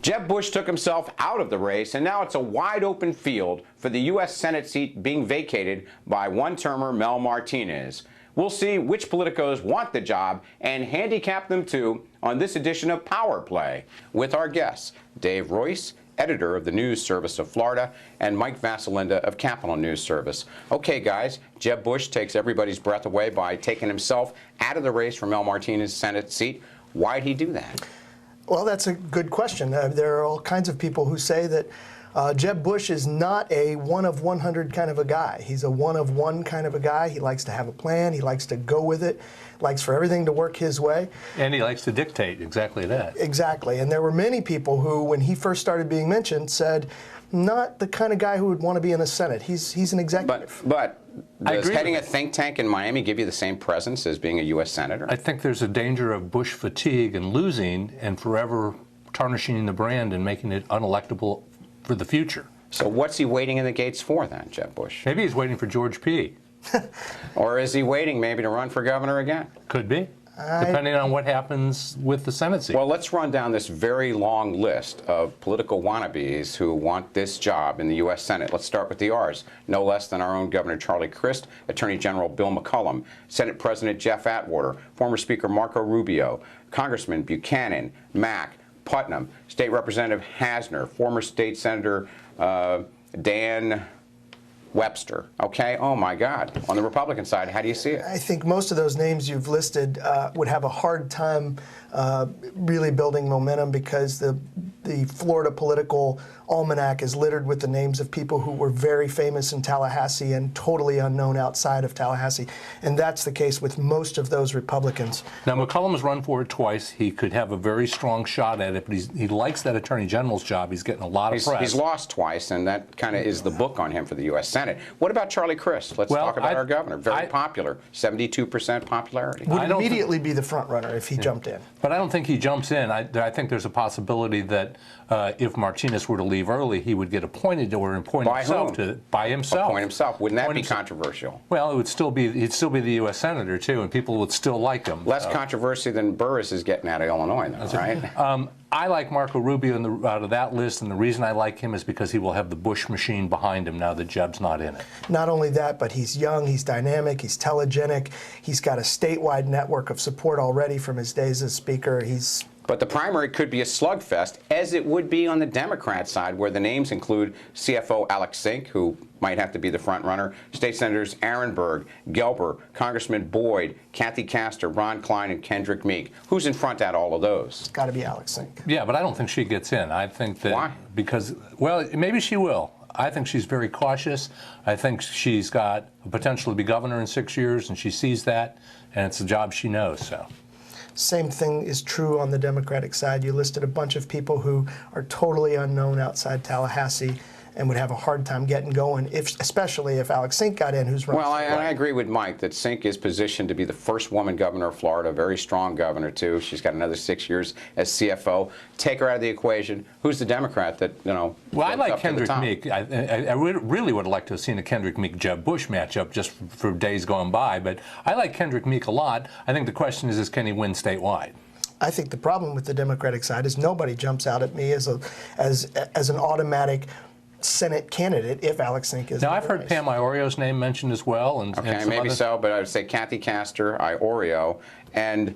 Jeb Bush took himself out of the race, and now it's a wide-open field for the U.S. Senate seat being vacated by one-termer Mel Martinez. We'll see which politicos want the job and handicap them too on this edition of Power Play with our guests, Dave Royse, editor of the News Service of Florida, and Mike Vasilinda of Capital News Service. Okay, guys, Jeb Bush takes everybody's breath away by taking himself out of the race for Mel Martinez's Senate seat. Why'd he do that? Well, that's a good question. There are all kinds of people who say that Jeb Bush is not a one of 100 kind of a guy. He's a one of one kind of a guy. He likes to have a plan. He likes to go with it. Likes for everything to work his way. And he likes to dictate exactly that. Exactly. And there were many people who, when he first started being mentioned, said, not the kind of guy who would want to be in the Senate. He's an executive. But does heading a think tank in Miami give you the same presence as being a U.S. Senator? I think there's a danger of Bush fatigue and losing and forever tarnishing the brand and making it unelectable for the future. So what's he waiting in the gates for then, Jeb Bush? Maybe he's waiting for George P. Or is he waiting maybe to run for governor again? Could be, depending on what happens with the Senate seat. Well, let's run down this very long list of political wannabes who want this job in the U.S. Senate. Let's start with the R's. No less than our own Governor Charlie Crist, Attorney General Bill McCollum, Senate President Jeff Atwater, former Speaker Marco Rubio, Congressman Buchanan, Mack, Putnam, State Representative Hasner, former State Senator Dan Webster. Okay? Oh, my God. On the Republican side, how do you see it? I think most of those names you've listed would have a hard time really building momentum because the Florida political almanac is littered with the names of people who were very famous in Tallahassee and totally unknown outside of Tallahassee. And that's the case with most of those Republicans. Now, McCollum's run for it twice. He could have a very strong shot at it, but he likes that Attorney General's job. He's getting a lot of press. He's lost twice, and that kind of is the book on him for the U.S. Senate. What about Charlie Crist? Let's talk about our governor. Very popular, 72% popularity. Would immediately be the front runner if he jumped in. But I don't think he jumps in. I think there's a possibility that if Martinez were to leave early, he would get appointed or appoint himself by himself. Appoint himself. Wouldn't that be controversial? Well, it would still be. He'd still be the U.S. Senator too, and people would still like him. Less controversy than Burris is getting out of Illinois, though, right? I like Marco Rubio out of that list, and the reason I like him is because he will have the Bush machine behind him now that Jeb's not in it. Not only that, but he's young, he's dynamic, he's telegenic, he's got a statewide network of support already from his days as Speaker. But the primary could be a slugfest, as it would be on the Democrat side, where the names include CFO Alex Sink, who might have to be the front runner, State Senators Arenberg, Gelber, Congressman Boyd, Kathy Castor, Ron Klein, and Kendrick Meek. Who's in front at all of those? It's got to be Alex Sink. Yeah, but I don't think she gets in. I think that Why? Because, well, maybe she will. I think she's very cautious. I think she's got the potential to be governor in 6 years, and she sees that, and it's a job she knows. So. Same thing is true on the Democratic side. You listed a bunch of people who are totally unknown outside Tallahassee and would have a hard time getting going, especially if Alex Sink got in, who's running. Well, I agree with Mike that Sink is positioned to be the first woman governor of Florida, a very strong governor, too. She's got another 6 years as CFO. Take her out of the equation. Who's the Democrat that, you know, well, I like Kendrick Meek. I really would have liked to have seen a Kendrick Meek-Jeb Bush matchup just for days going by, but I like Kendrick Meek a lot. I think the question is can he win statewide? I think the problem with the Democratic side is nobody jumps out at me as an automatic Senate candidate if Alex Sink is. Now, I've heard Pam Iorio's name mentioned as well. Okay, maybe so, but I would say Kathy Castor, Iorio, and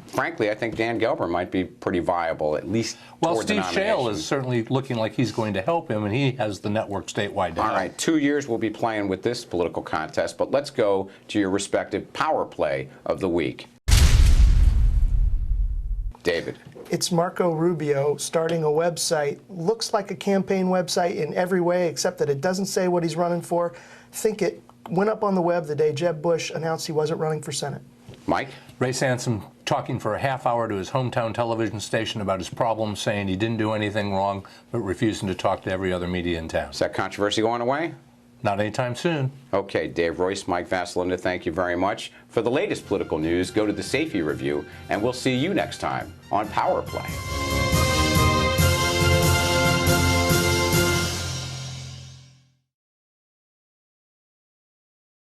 frankly, I think Dan Gelber might be pretty viable, at least toward the nomination. Well, Steve Shale is certainly looking like he's going to help him, and he has the network statewide to help. All right, 2 years we'll be playing with this political contest, but let's go to your respective power play of the week. David. It's Marco Rubio starting a website. Looks like a campaign website in every way, except that it doesn't say what he's running for. Think it went up on the web the day Jeb Bush announced he wasn't running for Senate. Mike? Ray Sansom talking for a half hour to his hometown television station about his problems, saying he didn't do anything wrong, but refusing to talk to every other media in town. Is that controversy going away? Not anytime soon. Okay, Dave Royse, Mike Vasilinda, thank you very much. For the latest political news, go to the Safety Review, and we'll see you next time on Power Play.